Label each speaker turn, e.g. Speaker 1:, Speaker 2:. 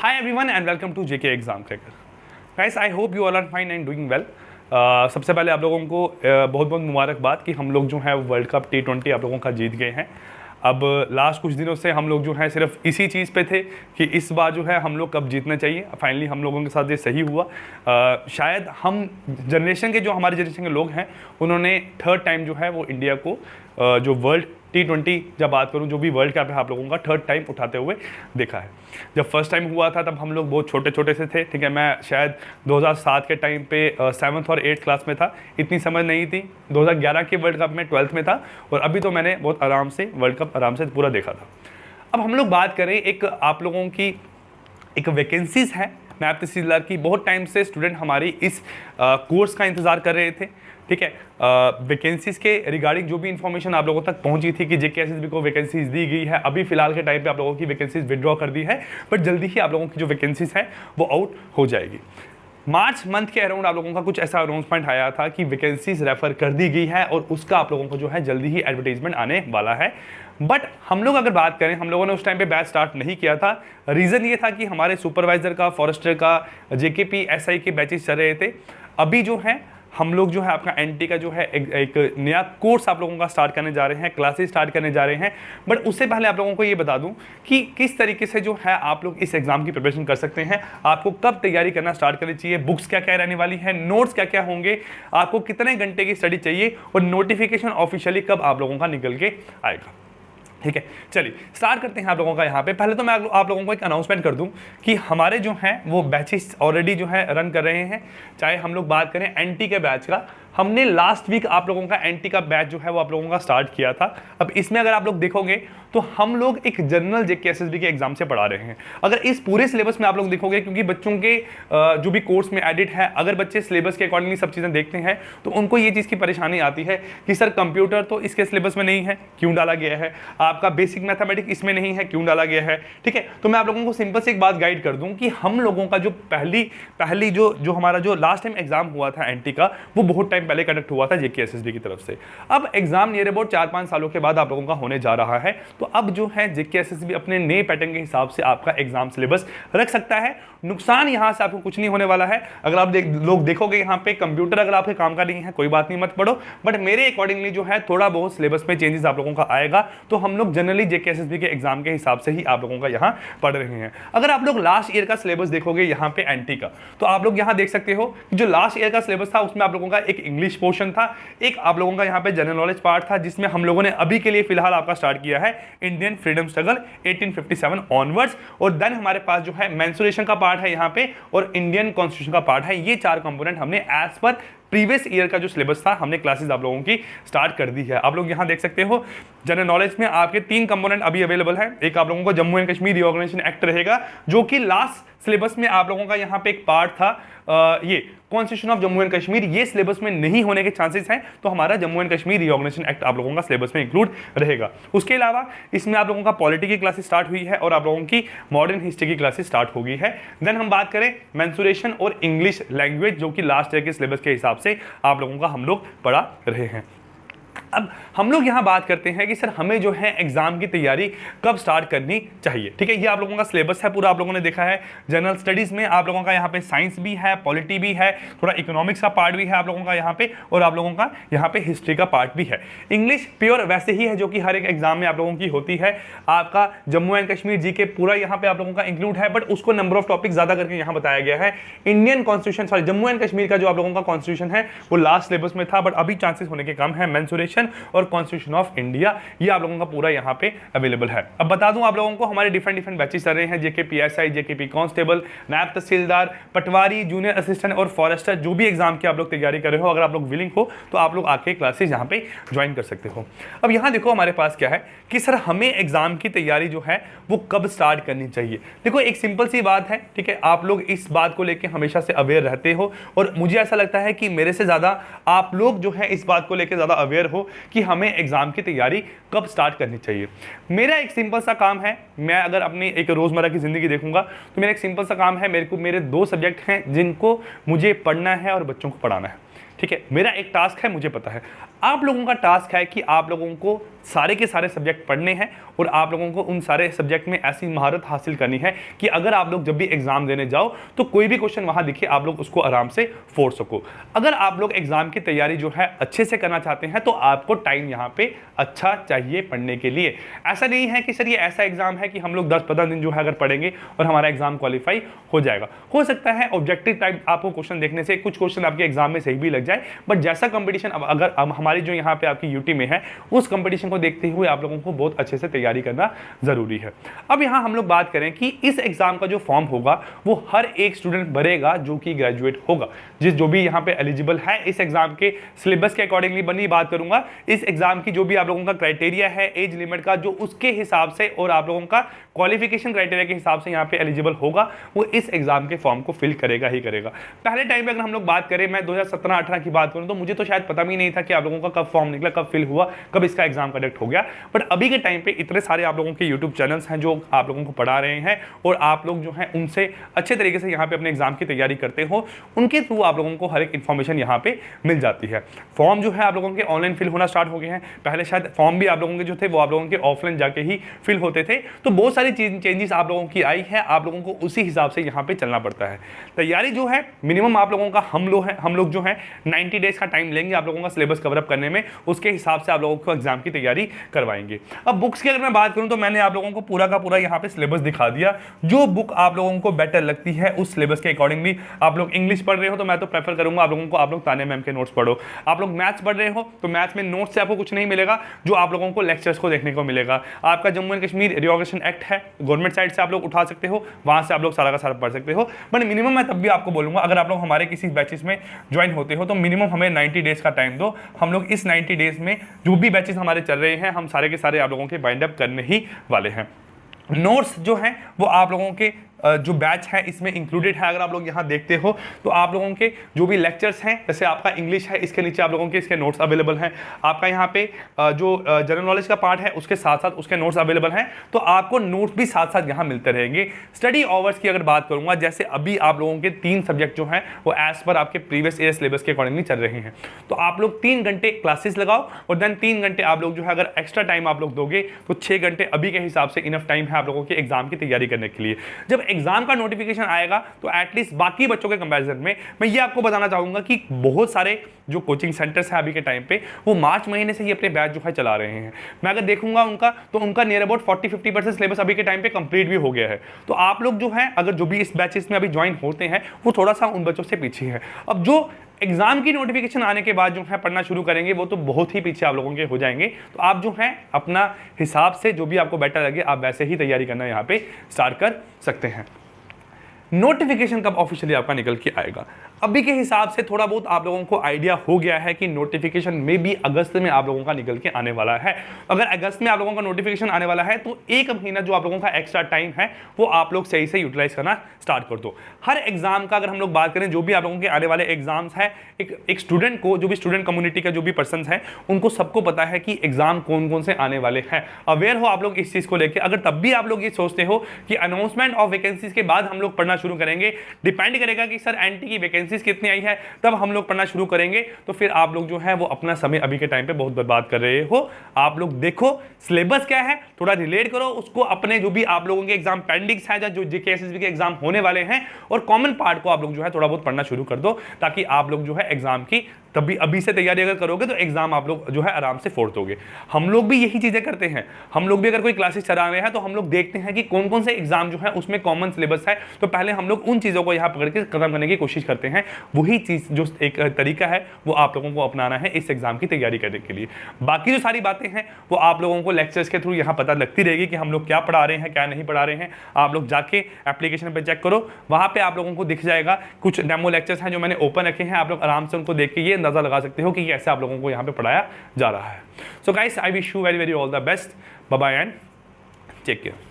Speaker 1: Hi everyone and welcome to JK Exam Cracker. Guys, I hope you all are fine and doing well. सबसे पहले आप लोगों को बहुत बहुत मुबारकबाद कि हम लोग जो है वर्ल्ड कप T20 आप लोगों का जीत गए हैं। अब लास्ट कुछ दिनों से हम लोग जो है सिर्फ इसी चीज़ पे थे कि इस बार जो है हम लोग कब जीतना चाहिए। फाइनली हम लोगों के साथ ये सही हुआ। शायद हम जनरेशन के जो हमारे जनरेशन के लोग हैं उन्होंने थर्ड टाइम जो है वो इंडिया को जो वर्ल्ड T20 जब बात करूं जो भी वर्ल्ड कप है आप लोगों का थर्ड टाइम उठाते हुए देखा है। जब फर्स्ट टाइम हुआ था तब हम लोग बहुत छोटे छोटे से थे, ठीक है। मैं शायद 2007 के टाइम पे 7th और 8th क्लास में था, इतनी समझ नहीं थी। 2011 के वर्ल्ड कप में 12th में था और अभी तो मैंने बहुत आराम से वर्ल्ड कप आराम से पूरा देखा था। अब हम लोग बात करें एक आप लोगों की एक वैकेंसीज़ है नायब तहसीलदार की। बहुत टाइम से स्टूडेंट हमारी इस कोर्स का इंतज़ार कर रहे थे, ठीक है। वैकेंसीज़ के रिगार्डिंग जो भी इंफॉर्मेशन आप लोगों तक पहुंची थी कि JKSSB को वैकेंसीज दी गई है। अभी फिलहाल के टाइम पे आप लोगों की वैकेंसीज विड्रॉ कर दी है, बट जल्दी ही आप लोगों की जो वैकेंसीज है वो आउट हो जाएगी। मार्च मंथ के अराउंड आप लोगों का कुछ ऐसा अनाउंसमेंट आया था कि वैकेंसीज रेफर कर दी गई है और उसका आप लोगों को जो है जल्दी ही एडवर्टाइजमेंट आने वाला है। बट हम लोग अगर बात करें, हम लोगों ने उस टाइम पे बैच स्टार्ट नहीं किया था। रीज़न ये था कि हमारे सुपरवाइजर का, फॉरेस्टर का, JKP SI के बैचेस चल रहे थे। अभी जो है हम लोग जो है आपका NT का जो है एक नया कोर्स आप लोगों का स्टार्ट करने जा रहे हैं, क्लासेस स्टार्ट करने जा रहे हैं। बट उससे पहले आप लोगों को ये बता दूं कि किस तरीके से जो है आप लोग इस एग्जाम की प्रिपरेशन कर सकते हैं, आपको कब तैयारी करना स्टार्ट करनी चाहिए, बुक्स क्या क्या रहने वाली है, नोट्स क्या क्या होंगे, आपको कितने घंटे की स्टडी चाहिए और नोटिफिकेशन ऑफिशियली कब आप लोगों का निकल के आएगा, ठीक है। चलिए स्टार्ट करते हैं आप लोगों का। यहाँ पे पहले तो मैं आप लोगों को एक अनाउंसमेंट कर दूं कि हमारे जो हैं वो बैचेस ऑलरेडी जो है रन कर रहे हैं। चाहे हम लोग बात करें NT के बैच का, हमने लास्ट वीक आप लोगों का NT का बैच जो है वो आप लोगों का स्टार्ट किया था। अब इसमें अगर आप लोग देखोगे तो हम लोग एक जनरल JKSSB के एग्जाम से पढ़ा रहे हैं। अगर इस पूरे सिलेबस में आप लोग देखोगे, क्योंकि बच्चों के जो भी कोर्स में एडिट है, अगर बच्चे सिलेबस के अकॉर्डिंगली सब चीज़ें देखते हैं तो उनको ये चीज़ की परेशानी आती है कि सर कंप्यूटर तो इसके सिलेबस में नहीं है, क्यों डाला गया है, आपका बेसिक मैथमेटिक्स इसमें नहीं है, क्यों डाला गया है, ठीक है। तो मैं आप लोगों को सिंपल से एक बात गाइड कर दूं कि हम लोगों का जो पहली जो हमारा जो लास्ट टाइम एग्जाम हुआ था NT का, वो बहुत टाइम पहले कंडक्ट हुआ था JKSSB की तरफ से। अब एग्जाम नियर अबाउट 4-5 सालों के बाद आप लोगों का होने जा रहा है। तो अब जो है JKSSB अपने नए पैटर्न के हिसाब से आपका एग्जाम सिलेबस रख सकता है। नुकसान यहां से आपको कुछ नहीं होने वाला है। अगर आप लोग देखोगे यहाँ पे कंप्यूटर अगर आपके काम का नहीं है कोई बात नहीं, मत पढ़ो, बट मेरे अकॉर्डिंगली जो है थोड़ा बहुत सिलेबस में चेंजेस आप लोगों का आएगा। तो हम लोग जनरली JKSSB के एग्जाम के हिसाब से ही आप लोगों का यहाँ पढ़ रहे हैं। अगर आप लोग लास्ट ईयर का सिलेबस देखोगे यहाँ पे NT का, तो आप लोग यहाँ देख सकते हो कि जो लास्ट ईयर का सिलेबस था उसमें आप लोगों का एक इंग्लिश पोर्शन था, एक आप लोगों का यहाँ पे जनरल नॉलेज पार्ट था, जिसमें हम लोगों ने अभी के लिए फिलहाल आपका स्टार्ट किया है इंडियन फ्रीडम स्ट्रगल 1857 ऑनवर्ड्स। और देन हमारे पास जो है मेंसुरेशन का पार्ट है यहाँ पे और इंडियन कॉन्स्टिट्यूशन का पार्ट है। ये 4 कंपोनेंट हमने एज पर प्रीवियस ईयर का जो सिलेबस था हमने क्लासेस आप लोगों की स्टार्ट कर दी है। आप लोग यहाँ देख सकते हो जनरल नॉलेज में आपके 3 कंपोनेंट अभी अवेलेबल है। एक आप लोगों को Jammu and Kashmir reorganisation act रहेगा, जो कि लास्ट सिलेबस में आप लोगों का यहाँ पे एक पार्ट था। ये constitution of Jammu and Kashmir, ये सिलेबस में नहीं होने के चांसेस हैं, तो हमारा Jammu and Kashmir reorganisation act आप लोगों का सिलेबस में इंक्लूड रहेगा। उसके अलावा इसमें आप लोगों का पॉलिटी की क्लासेस स्टार्ट हुई है और आप लोगों की मॉडर्न हिस्ट्री की क्लासेस स्टार्ट हो गई है। देन हम बात करें मेंसुरेशन और इंग्लिश लैंग्वेज, जो कि लास्ट ईयर के सिलेबस के हिसाब से आप लोगों का हम लोग पढ़ा रहे हैं। अब हम लोग यहाँ बात करते हैं कि सर हमें जो है एग्जाम की तैयारी कब स्टार्ट करनी चाहिए, ठीक है। ये आप लोगों का सिलेबस है पूरा, आप लोगों ने देखा है। जनरल स्टडीज में आप लोगों का यहाँ पे साइंस भी है, पॉलिटी भी है, थोड़ा इकोनॉमिक्स का पार्ट भी है आप लोगों का यहाँ पे, और आप लोगों का यहाँ पे हिस्ट्री का पार्ट भी है। इंग्लिश प्योर वैसे ही है जो कि हर एक एग्जाम में आप लोगों की होती है। आपका जम्मू एंड कश्मीर GK पूरा यहाँ पे आप लोगों का इंक्लूड है, बट उसको नंबर ऑफ टॉपिक ज्यादा करके यहाँ बताया गया है। Indian constitution, sorry Jammu and Kashmir का जो आप लोगों का कॉन्स्टिट्यूशन है वो लास्ट सिलेबस में था, बट अभी चांसेस होने के कम है। मेंसुरेशन और कॉन्स्टिट्यूशन ऑफ इंडिया, ये आप लोगों का पूरा यहाँ पे अवेलेबल है। अब बता दूं आप लोगों को हमारे डिफरेंट बैचेस चल रहे हैं। JKP SI, JKP कांस्टेबल, नायब तहसीलदार, पटवारी, जूनियर असिस्टेंट और फॉरेस्टर, जो भी एग्जाम की आप लोग तैयारी कर रहे हो, अगर आप लोग विलिंग हो तो आप लोग आके क्लासेस यहाँ पे ज्वाइन कर सकते हो। अब यहाँ देखो हमारे पास क्या है कि सर हमें एग्जाम की तैयारी जो है वो कब स्टार्ट करनी चाहिए। देखो एक सिंपल सी बात है, ठीक है। आप लोग इस बात को लेकर हमेशा से अवेयर रहते हो और मुझे ऐसा लगता है कि मेरे से ज्यादा आप लोग जो है इस बात को लेकर ज्यादा अवेयर हो कि हमें एग्जाम की तैयारी कब स्टार्ट करनी चाहिए। मेरा एक सिंपल सा काम है, मैं अगर अपनी एक रोजमर्रा की जिंदगी देखूंगा तो मेरा एक सिंपल सा काम है, मेरे 2 सब्जेक्ट हैं जिनको मुझे पढ़ना है और बच्चों को पढ़ाना है, ठीक है। मेरा एक टास्क है, मुझे पता है। आप लोगों का टास्क है कि आप लोगों को सारे के सारे सब्जेक्ट पढ़ने हैं और आप लोगों को उन सारे सब्जेक्ट में ऐसी महारत हासिल करनी है कि अगर आप लोग जब भी एग्जाम देने जाओ तो कोई भी क्वेश्चन वहां दिखे आप लोग उसको आराम से फोड़ सको। अगर आप लोग एग्जाम की तैयारी जो है अच्छे से करना चाहते हैं तो आपको टाइम यहाँ पे अच्छा चाहिए पढ़ने के लिए। ऐसा नहीं है कि सर ये ऐसा एग्जाम है कि हम लोग 10-15 दिन जो है अगर पढ़ेंगे और हमारा एग्जाम क्वालिफाई हो जाएगा। हो सकता है ऑब्जेक्टिव टाइप आपको क्वेश्चन देखने से कुछ क्वेश्चन आपके एग्जाम में सही भी लग जाए, बट जैसा कंपटीशन अगर हमारी जो यहाँ पे आपकी यूटी में है उस कंपटीशन को देखते हुए आप लोगों को बहुत अच्छे से तैयारी करना जरूरी है। अब यहाँ हम लोग बात करें कि इस एग्जाम का जो फॉर्म होगा वो हर एक स्टूडेंट भरेगा जो कि ग्रेजुएट होगा। जो भी यहाँ पे एलिजिबल है इस एग्जाम के सिलेबस के अकॉर्डिंगली बनी बात करूंगा, इस एग्जाम की जो भी आप लोगों का क्राइटेरिया है एज लिमिट का जो उसके हिसाब से और आप लोगों का क्वालिफिकेशन क्राइटेरिया के हिसाब से यहाँ पे एलिजिबल होगा वो इस एग्जाम के फॉर्म को फिल करेगा ही करेगा। पहले टाइम पे अगर हम लोग बात करें, मैं 2017-18 की बात करूं तो मुझे तो शायद पता भी नहीं था कि आप लोगों का कब फॉर्म निकला, कब फिल हुआ, कब इसका एग्जाम कंडक्ट हो गया। बट अभी के टाइम पे इतने सारे आप लोगों के यूट्यूब चैनल्स हैं जो आप लोगों को पढ़ा रहे हैं और आप लोग जो है उनसे अच्छे तरीके से यहाँ पे अपने एग्जाम की तैयारी करते हो, उनके थ्रू आप लोगों को हर एक इन्फॉर्मेशन यहाँ पे मिल जाती है। फॉर्म जो है आप लोगों के ऑनलाइन फिल होना स्टार्ट हो गए हैं। पहले शायद फॉर्म भी आप लोगों के जो थे वो आप लोगों के ऑफलाइन जाके ही फिल होते थे, तो बहुत सारी चेंजेस आप लोगों की आई है। आप लोगों को उसी हिसाब से यहाँ पे चलना पड़ता है। तैयारी जो है मिनिमम आप लोगों का हम लोग जो है 90 डेज का टाइम लेंगे आप लोगों का सिलेबस कवर अप करने में, उसके हिसाब से आप लोगों को एग्जाम की तैयारी करवाएंगे। अब बुक्स की अगर मैं बात करूं तो मैंने आप लोगों को पूरा का पूरा यहाँ पे सिलेबस दिखा दिया। जो बुक आप लोगों को बेटर लगती है उस सिलेबस के अकॉर्डिंगली, आप लोग इंग्लिश पढ़ रहे हो तो मैं तो प्रेफर करूंगा आप लोगों को आप लोग ताने मैम के नोट्स पढ़ो। आप लोग मैथ्स पढ़ रहे हो तो मैथ्स में नोट्स से आपको कुछ नहीं मिलेगा, जो आप लोगों को लेक्चर्स को देखने को मिलेगा। आपका जम्मू एंड कश्मीर रिओगेशन एक्ट है, गवर्नमेंट साइड से आप लोग उठा सकते हो, वहां से आप लोग सारा का सारा पढ़ सकते हो। बट मिनिमम मैं तब भी आपको बोलूंगा अगर आप लोग हमारे किसी बैचेस में ज्वाइन होते हो तो मिनिमम हमें 90 डेज का टाइम दो। हम लोग इस 90 डेज में जो भी बैचेस हमारे चल रहे हैं हम सारे के सारे आप लोगों के बाइंड अप करने ही वाले हैं। नोट्स जो हैं वो आप लोगों के जो बैच है इसमें इंक्लूडेड है। अगर आप लोग यहाँ देखते हो तो आप लोगों के जो भी लेक्चर्स हैं, जैसे आपका इंग्लिश है इसके नीचे आप लोगों के इसके नोट्स अवेलेबल हैं। आपका यहाँ पे जो जनरल नॉलेज का पार्ट है उसके साथ साथ उसके नोट्स अवेलेबल हैं, तो आपको नोट्स भी साथ साथ यहाँ मिलते रहेंगे। स्टडी आवर्स की अगर बात करूँगा, जैसे अभी आप लोगों के 3 सब्जेक्ट जो हैं वो एज पर आपके प्रीवियस ईयर सिलेबस के अकॉर्डिंगली चल रहे हैं, तो आप लोग 3 घंटे क्लासेस लगाओ और देन 3 घंटे आप लोग जो है अगर एक्स्ट्रा टाइम आप लोग दोगे तो 6 घंटे अभी के हिसाब से इनफ टाइम है आप लोगों के एग्जाम की तैयारी करने के लिए। जब एग्जाम का नोटिफिकेशन आएगा तो एटलीस्ट बाकी बच्चों के कंपैरिजन में मैं ये आपको बताना चाहूंगा कि बहुत सारे जो कोचिंग सेंटर्स हैं अभी के टाइम पे वो मार्च महीने से ही अपने बैच जो है चला रहे हैं। मैं अगर देखूंगा उनका तो उनका नियर अबाउट 40-50% सिलेबस अभी के टाइम पे कंप्लीट भी हो गया है। तो आप लोग जो है अगर जो भी इस बैचेस में अभी ज्वाइन होते हैं वो थोड़ा सा उन बच्चों से पीछे है। अब जो एग्जाम की नोटिफिकेशन आने के बाद जो है पढ़ना शुरू करेंगे वो तो बहुत ही पीछे आप लोगों के हो जाएंगे। तो आप जो है अपना हिसाब से जो भी आपको बेटर लगे आप वैसे ही तैयारी करना यहाँ पे स्टार्ट कर सकते हैं। नोटिफिकेशन कब ऑफिशियली आपका निकल के आएगा, अभी के हिसाब से थोड़ा बहुत आप लोगों को आइडिया हो गया है कि नोटिफिकेशन में भी अगस्त में आप लोगों का निकल के आने वाला है। अगर अगस्त में आप लोगों का नोटिफिकेशन आने वाला है तो 1 महीना जो आप लोगों का एक्स्ट्रा टाइम है वो आप लोग सही से यूटिलाइज करना स्टार्ट कर दो। हर एग्जाम का अगर हम लोग बात करें, जो भी आप लोगों के आने वाले एग्जाम्स हैं, एक स्टूडेंट को, जो भी स्टूडेंट कम्युनिटी का जो भी पर्सन है उनको सबको पता है कि एग्जाम कौन कौन से आने वाले हैं। अवेयर हो आप लोग इस चीज को लेकर। अगर तब भी आप लोग ये सोचते हो कि अनाउंसमेंट ऑफ वैकेंसीज के बाद हम लोग पढ़ना शुरू करेंगे, डिपेंड करेगा कि सर एनटी की वैकेंसीज कितनी आई है तब हम लोग पढ़ना शुरू करेंगे, तो फिर आप लोग जो है वो अपना समय अभी के टाइम पे बहुत बर्बाद कर रहे हो। आप लोग देखो सिलेबस क्या है, थोड़ा रिलेट करो उसको अपने जो भी आप लोगों के एग्जाम पेंडिंग्स है, जो जीके एसएसबी के एग्जाम होने वाले हैं, और कॉमन पार्ट को आप लोग जो है थोड़ा बहुत पढ़ना शुरू कर दो, ताकि आप लोग जो है एग्जाम की तभी अभी से तैयारी अगर करोगे तो एग्जाम आप लोग जो है आराम से फोड़ दोगे। हम लोग भी यही चीजें करते हैं। हम लोग भी अगर कोई क्लासेस चला रहे हैं तो हम लोग देखते हैं कि कौन कौन से एग्जाम जो है उसमें कॉमन सिलेबस है, तो पहले हम लोग उन चीजों को यहाँ पकड़ के खत्म करने की कोशिश करते हैं। वही चीज जो एक तरीका है वो आप लोगों को अपनाना है इस एग्जाम की तैयारी करने के लिए। बाकी जो सारी बातें हैं वो आप लोगों को लेक्चर्स के थ्रू यहाँ पता लगती रहेगी कि हम लोग क्या पढ़ा रहे हैं क्या नहीं पढ़ा रहे हैं। आप लोग जाके एप्लीकेशन पर चेक करो, वहां पे आप लोगों को दिख जाएगा। कुछ डेमो लेक्चर्स हैं जो मैंने ओपन रखे हैं, आप लोग आराम से उनको देख के ये अंदाजा लगा सकते हो कि कैसे आप लोगों को यहाँ पे पढ़ाया जा रहा है। So guys, I wish you very very all the best. Bye bye and take care.